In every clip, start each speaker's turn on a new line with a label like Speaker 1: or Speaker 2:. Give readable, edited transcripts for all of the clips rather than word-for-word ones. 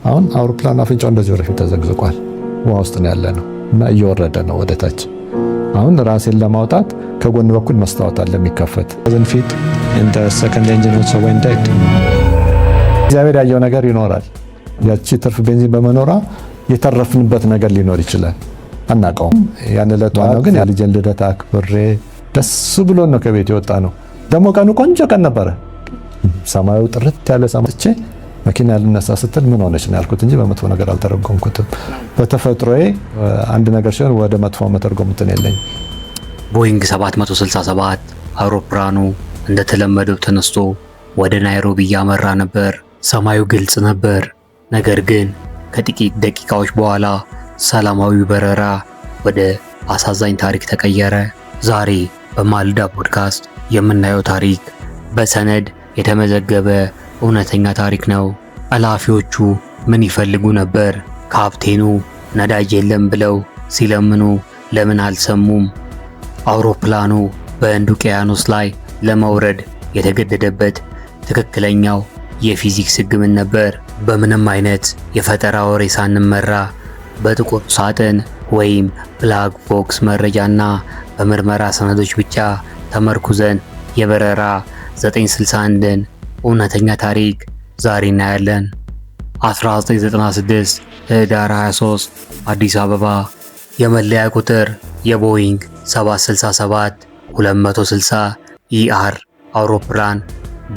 Speaker 1: አሁን አውሮፕላን አፍንጫው እንደዚህ ወደፊት ተዘግዝቋል። ውሃ ውስጥ ነው ያለ ነው እና እየወረደ ነው ወደ ታች። አሁን ራሴን ለማውጣት ከጎን በኩል መስታወት አለ የሚከፈት። ፊት እንደ ሰከንድ ኢንጂን ኦልሶ ዌንት ዴድ። እግዚአብሔር ያየው ነገር ይኖራል። ያቺ ትርፍ ቤንዚን በመኖሯ የተረፍንበት ነገር ሊኖር ይችላል፣ አናውቀውም። ያን ዕለት ነው ግን የልጄን ልደት አክብሬ ደስ ብሎን ነው ከቤት የወጣ ነው። ደግሞ ቀኑ ቆንጆ ቀን ነበረ። ሰማዩ ጥርት ያለ ሰማይቼ መኪና ልነሳ ስትል ምን ሆነች ነው ያልኩት እንጂ በመጥፎ ነገር አልተረጎምኩትም። በተፈጥሮዬ አንድ ነገር ሲሆን ወደ መጥፎ መተርጎም እንትን የለኝም።
Speaker 2: ቦይንግ 767 አውሮፕላኑ እንደተለመደው ተነስቶ ወደ ናይሮቢ እያመራ ነበር። ሰማዩ ግልጽ ነበር። ነገር ግን ከጥቂት ደቂቃዎች በኋላ ሰላማዊ በረራ ወደ አሳዛኝ ታሪክ ተቀየረ። ዛሬ በማለዳ ፖድካስት የምናየው ታሪክ በሰነድ የተመዘገበ እውነተኛ ታሪክ ነው። ኃላፊዎቹ ምን ይፈልጉ ነበር? ካፕቴኑ ነዳጅ የለም ብለው ሲለምኑ ለምን አልሰሙም? አውሮፕላኑ በህንድ ውቅያኖስ ላይ ለመውረድ የተገደደበት ትክክለኛው የፊዚክስ ህግ ምን ነበር? በምንም አይነት የፈጠራ ወሬ ሳንመራ በጥቁር ሳጥን ወይም ብላክ ቦክስ መረጃና በምርመራ ሰነዶች ብቻ ተመርኩዘን የበረራ 961ን እውነተኛ ታሪክ ዛሬ እናያለን። 1996 ህዳር 23 አዲስ አበባ። የመለያ ቁጥር የቦይንግ 767-260 ኢአር አውሮፕላን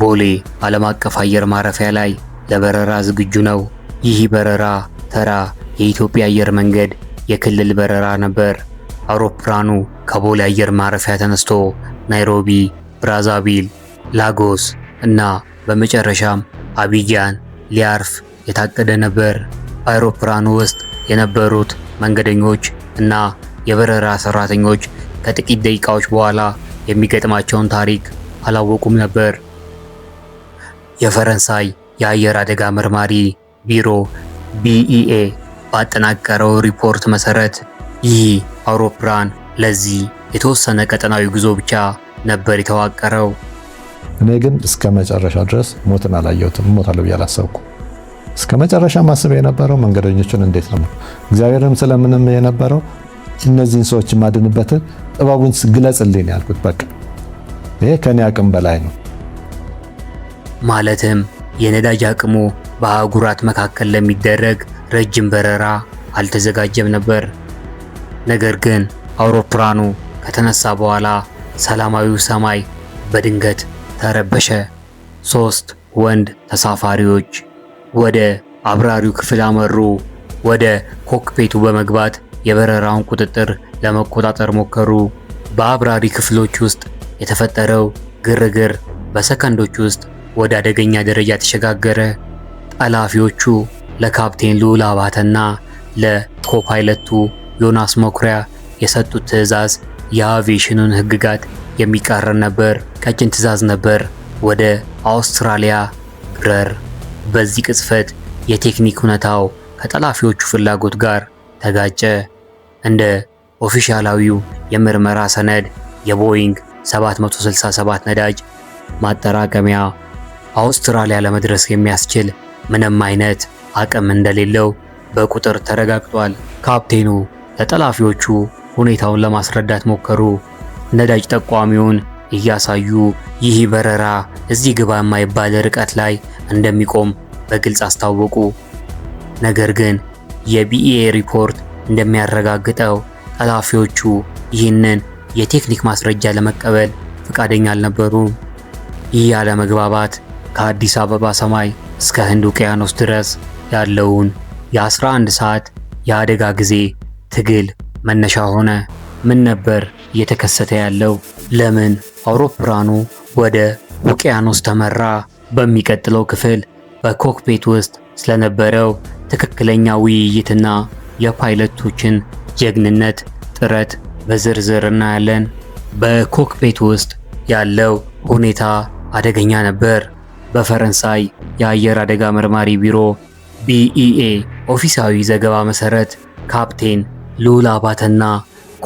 Speaker 2: ቦሌ ዓለም አቀፍ አየር ማረፊያ ላይ ለበረራ ዝግጁ ነው። ይህ በረራ ተራ የኢትዮጵያ አየር መንገድ የክልል በረራ ነበር። አውሮፕላኑ ከቦሌ አየር ማረፊያ ተነስቶ ናይሮቢ፣ ብራዛቪል፣ ላጎስ እና በመጨረሻም አቢጃን ሊያርፍ የታቀደ ነበር። በአውሮፕላኑ ውስጥ የነበሩት መንገደኞች እና የበረራ ሰራተኞች ከጥቂት ደቂቃዎች በኋላ የሚገጥማቸውን ታሪክ አላወቁም ነበር። የፈረንሳይ የአየር አደጋ መርማሪ ቢሮ BEA ባጠናቀረው ሪፖርት መሰረት ይህ አውሮፕላን ለዚህ የተወሰነ ቀጠናዊ ጉዞ ብቻ ነበር የተዋቀረው።
Speaker 1: እኔ ግን እስከ መጨረሻ ድረስ ሞትን አላየሁትም። ሞታለሁ ብዬ አላሰብኩም። እስከ መጨረሻ ማስብ የነበረው መንገደኞቹን እንዴት ነው፣ እግዚአብሔርም ስለምንም የነበረው እነዚህን ሰዎች ማድንበትን ጥበቡን ግለጽልኝ ያልኩት። በቃ ይሄ ከኔ አቅም በላይ ነው።
Speaker 2: ማለትም የነዳጅ አቅሙ በአህጉራት መካከል ለሚደረግ ረጅም በረራ አልተዘጋጀም ነበር። ነገር ግን አውሮፕላኑ ከተነሳ በኋላ ሰላማዊው ሰማይ በድንገት ተረበሸ። 3 ወንድ ተሳፋሪዎች ወደ አብራሪው ክፍል አመሩ። ወደ ኮክፒቱ በመግባት የበረራውን ቁጥጥር ለመቆጣጠር ሞከሩ። በአብራሪ ክፍሎች ውስጥ የተፈጠረው ግርግር በሰከንዶች ውስጥ ወደ አደገኛ ደረጃ ተሸጋገረ። ጠላፊዎቹ ለካፕቴን ልዑል አባተና ለኮፓይለቱ ዮናስ መኩሪያ የሰጡት ትዕዛዝ የአቪዬሽኑን ሕግጋት የሚቃረን ነበር። ቀጭን ትዕዛዝ ነበር፣ ወደ አውስትራሊያ ግረር። በዚህ ቅጽበት የቴክኒክ ሁኔታው ከጠላፊዎቹ ፍላጎት ጋር ተጋጨ። እንደ ኦፊሻላዊው የምርመራ ሰነድ የቦይንግ 767 ነዳጅ ማጠራቀሚያ አውስትራሊያ ለመድረስ የሚያስችል ምንም አይነት አቅም እንደሌለው በቁጥር ተረጋግጧል። ካፕቴኑ ለጠላፊዎቹ ሁኔታውን ለማስረዳት ሞከሩ። ነዳጅ ጠቋሚውን እያሳዩ ይህ በረራ እዚህ ግባ የማይባል ርቀት ላይ እንደሚቆም በግልጽ አስታወቁ። ነገር ግን የቢኢኤ ሪፖርት እንደሚያረጋግጠው ጠላፊዎቹ ይህንን የቴክኒክ ማስረጃ ለመቀበል ፈቃደኛ አልነበሩም። ይህ ያለመግባባት ከአዲስ አበባ ሰማይ እስከ ህንድ ውቅያኖስ ድረስ ያለውን የ11 ሰዓት የአደጋ ጊዜ ትግል መነሻ ሆነ። ምን ነበር እየተከሰተ ያለው? ለምን አውሮፕላኑ ወደ ውቅያኖስ ተመራ? በሚቀጥለው ክፍል በኮክፒት ውስጥ ስለነበረው ትክክለኛ ውይይትና የፓይለቶችን ጀግንነት ጥረት በዝርዝር እናያለን። በኮክፒት ውስጥ ያለው ሁኔታ አደገኛ ነበር። በፈረንሳይ የአየር አደጋ መርማሪ ቢሮ BEA ኦፊሳዊ ዘገባ መሰረት ካፕቴን ልዑል አባተና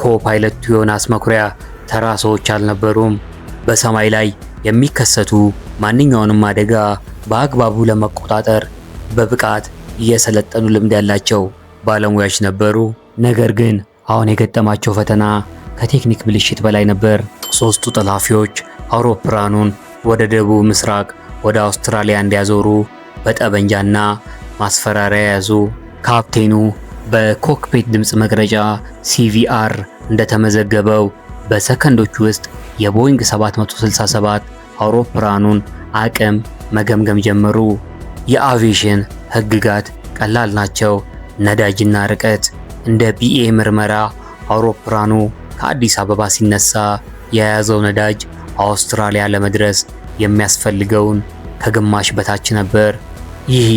Speaker 2: ኮፓይለቱ ዮናስ መኩሪያ ተራ ሰዎች አልነበሩም። በሰማይ ላይ የሚከሰቱ ማንኛውንም አደጋ በአግባቡ ለመቆጣጠር በብቃት እየሰለጠኑ ልምድ ያላቸው ባለሙያዎች ነበሩ። ነገር ግን አሁን የገጠማቸው ፈተና ከቴክኒክ ብልሽት በላይ ነበር። ሶስቱ ጠላፊዎች አውሮፕላኑን ወደ ደቡብ ምስራቅ ወደ አውስትራሊያ እንዲያዞሩ በጠበንጃና ማስፈራሪያ ያዙ። ካፕቴኑ በኮክፒት ድምፅ መቅረጫ CVR እንደተመዘገበው በሰከንዶች ውስጥ የቦይንግ 767 አውሮፕላኑን አቅም መገምገም ጀመሩ። የአቪዬሽን ሕግጋት ቀላል ናቸው። ነዳጅና ርቀት። እንደ BA ምርመራ አውሮፕላኑ ከአዲስ አበባ ሲነሳ የያዘው ነዳጅ አውስትራሊያ ለመድረስ የሚያስፈልገውን ከግማሽ በታች ነበር። ይህ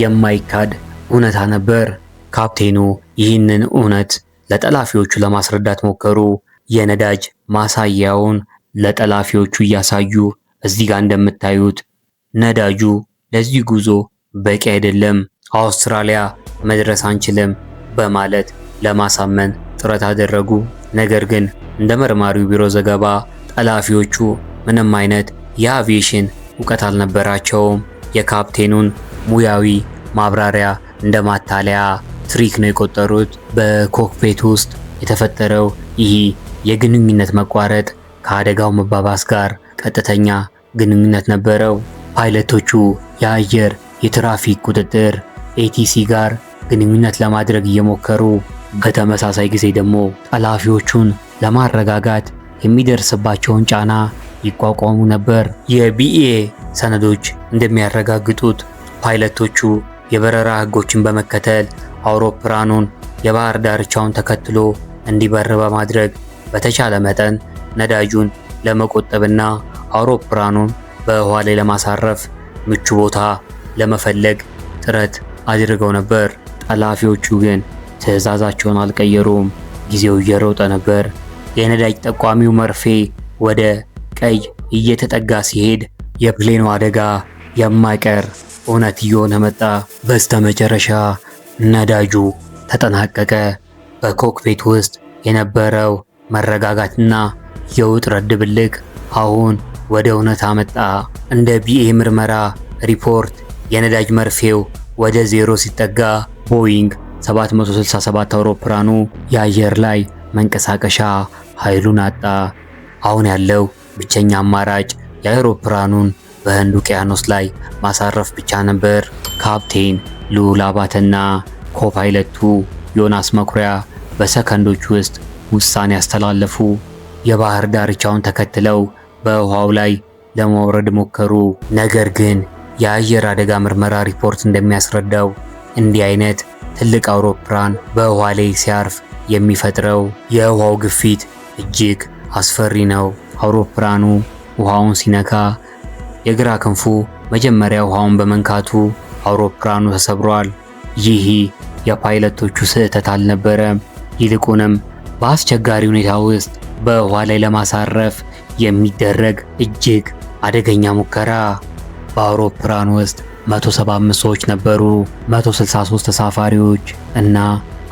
Speaker 2: የማይካድ እውነታ ነበር። ካፕቴኑ ይህንን እውነት ለጠላፊዎቹ ለማስረዳት ሞከሩ። የነዳጅ ማሳያውን ለጠላፊዎቹ እያሳዩ እዚህ ጋር እንደምታዩት ነዳጁ ለዚህ ጉዞ በቂ አይደለም፣ አውስትራሊያ መድረስ አንችልም በማለት ለማሳመን ጥረት አደረጉ። ነገር ግን እንደ መርማሪው ቢሮ ዘገባ ጠላፊዎቹ ምንም አይነት የአቪዬሽን እውቀት አልነበራቸውም። የካፕቴኑን ሙያዊ ማብራሪያ እንደ ማታለያ ትሪክ ነው የቆጠሩት። በኮክፒት ውስጥ የተፈጠረው ይህ የግንኙነት መቋረጥ ከአደጋው መባባስ ጋር ቀጥተኛ ግንኙነት ነበረው። ፓይለቶቹ የአየር የትራፊክ ቁጥጥር ATC ጋር ግንኙነት ለማድረግ እየሞከሩ፣ በተመሳሳይ ጊዜ ደግሞ ጠላፊዎቹን ለማረጋጋት የሚደርስባቸውን ጫና ይቋቋሙ ነበር። የBA ሰነዶች እንደሚያረጋግጡት ፓይለቶቹ የበረራ ሕጎችን በመከተል አውሮፕላኑን የባህር ዳርቻውን ተከትሎ እንዲበር በማድረግ በተቻለ መጠን ነዳጁን ለመቆጠብና አውሮፕላኑን በውሃ ላይ ለማሳረፍ ምቹ ቦታ ለመፈለግ ጥረት አድርገው ነበር። ጠላፊዎቹ ግን ትዕዛዛቸውን አልቀየሩም። ጊዜው እየሮጠ ነበር። የነዳጅ ጠቋሚው መርፌ ወደ ቀይ እየተጠጋ ሲሄድ የፕሌኑ አደጋ የማይቀር እውነት እየሆነ መጣ። በስተመጨረሻ ነዳጁ ተጠናቀቀ። በኮክፒት ውስጥ የነበረው መረጋጋትና የውጥረት ድብልቅ አሁን ወደ እውነት አመጣ። እንደ BA ምርመራ ሪፖርት የነዳጅ መርፌው ወደ ዜሮ ሲጠጋ ቦይንግ 767 አውሮፕላኑ የአየር ላይ መንቀሳቀሻ ኃይሉን አጣ። አሁን ያለው ብቸኛ አማራጭ የአውሮፕላኑን በህንድ ውቅያኖስ ላይ ማሳረፍ ብቻ ነበር። ካፕቴን ልዑል አባተና ኮፓይለቱ ዮናስ መኩሪያ በሰከንዶች ውስጥ ውሳኔ ያስተላለፉ። የባህር ዳርቻውን ተከትለው በውሃው ላይ ለመውረድ ሞከሩ። ነገር ግን የአየር አደጋ ምርመራ ሪፖርት እንደሚያስረዳው እንዲህ አይነት ትልቅ አውሮፕላን በውሃ ላይ ሲያርፍ የሚፈጥረው የውሃው ግፊት እጅግ አስፈሪ ነው። አውሮፕላኑ ውሃውን ሲነካ የግራ ክንፉ መጀመሪያ ውሃውን በመንካቱ አውሮፕላኑ ተሰብሯል። ይህ የፓይለቶቹ ስህተት አልነበረም። ይልቁንም በአስቸጋሪ ሁኔታ ውስጥ በውሃ ላይ ለማሳረፍ የሚደረግ እጅግ አደገኛ ሙከራ። በአውሮፕላኑ ውስጥ 175 ሰዎች ነበሩ። 163 ተሳፋሪዎች እና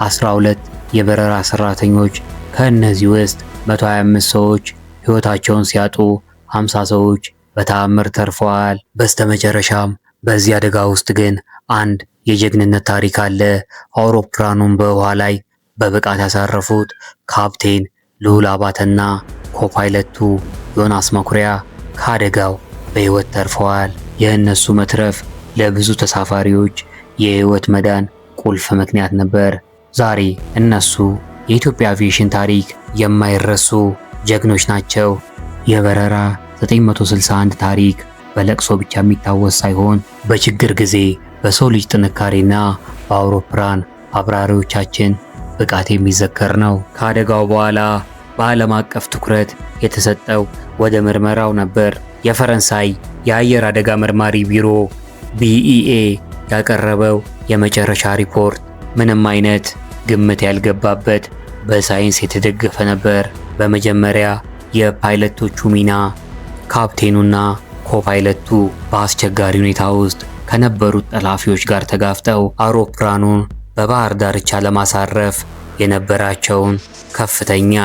Speaker 2: 12 የበረራ ሰራተኞች። ከእነዚህ ውስጥ 125 ሰዎች ሕይወታቸውን ሲያጡ 50 ሰዎች በተአምር ተርፈዋል። በስተመጨረሻም በዚህ አደጋ ውስጥ ግን አንድ የጀግንነት ታሪክ አለ። አውሮፕላኑን በውሃ ላይ በብቃት ያሳረፉት ካፕቴን ልዑል አባተና ኮፓይለቱ ዮናስ መኩሪያ ከአደጋው በሕይወት ተርፈዋል። የእነሱ መትረፍ ለብዙ ተሳፋሪዎች የሕይወት መዳን ቁልፍ ምክንያት ነበር። ዛሬ እነሱ የኢትዮጵያ አቪዬሽን ታሪክ የማይረሱ ጀግኖች ናቸው። የበረራ 961 ታሪክ በለቅሶ ብቻ የሚታወስ ሳይሆን በችግር ጊዜ በሰው ልጅ ጥንካሬና በአውሮፕላን አብራሪዎቻችን ብቃት የሚዘከር ነው። ከአደጋው በኋላ በዓለም አቀፍ ትኩረት የተሰጠው ወደ ምርመራው ነበር። የፈረንሳይ የአየር አደጋ መርማሪ ቢሮ BEA ያቀረበው የመጨረሻ ሪፖርት ምንም አይነት ግምት ያልገባበት በሳይንስ የተደገፈ ነበር። በመጀመሪያ የፓይለቶቹ ሚና። ካፕቴኑና ኮፓይለቱ በአስቸጋሪ ሁኔታ ውስጥ ከነበሩት ጠላፊዎች ጋር ተጋፍጠው አውሮፕላኑን በባህር ዳርቻ ለማሳረፍ የነበራቸውን ከፍተኛ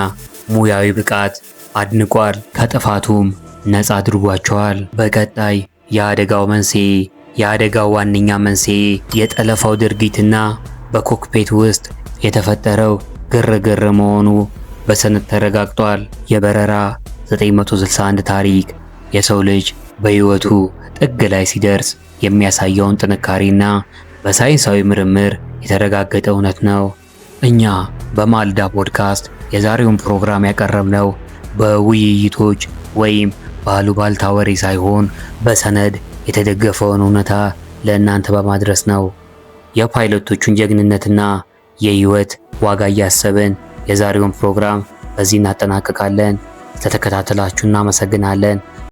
Speaker 2: ሙያዊ ብቃት አድንቋል። ከጥፋቱም ነፃ አድርጓቸዋል። በቀጣይ የአደጋው መንስኤ፣ የአደጋው ዋነኛ መንስኤ የጠለፋው ድርጊትና በኮክፒት ውስጥ የተፈጠረው ግርግር መሆኑ በሰነድ ተረጋግጧል። የበረራ 961 ታሪክ የሰው ልጅ በሕይወቱ ጥግ ላይ ሲደርስ የሚያሳየውን ጥንካሬና በሳይንሳዊ ምርምር የተረጋገጠ እውነት ነው። እኛ በማልዳ ፖድካስት የዛሬውን ፕሮግራም ያቀረብነው በውይይቶች ወይም ባሉባልታ ወሬ ሳይሆን በሰነድ የተደገፈውን እውነታ ለእናንተ በማድረስ ነው። የፓይለቶቹን ጀግንነትና የህይወት ዋጋ እያሰብን የዛሬውን ፕሮግራም በዚህ እናጠናቅቃለን። ስለተከታተላችሁ እናመሰግናለን።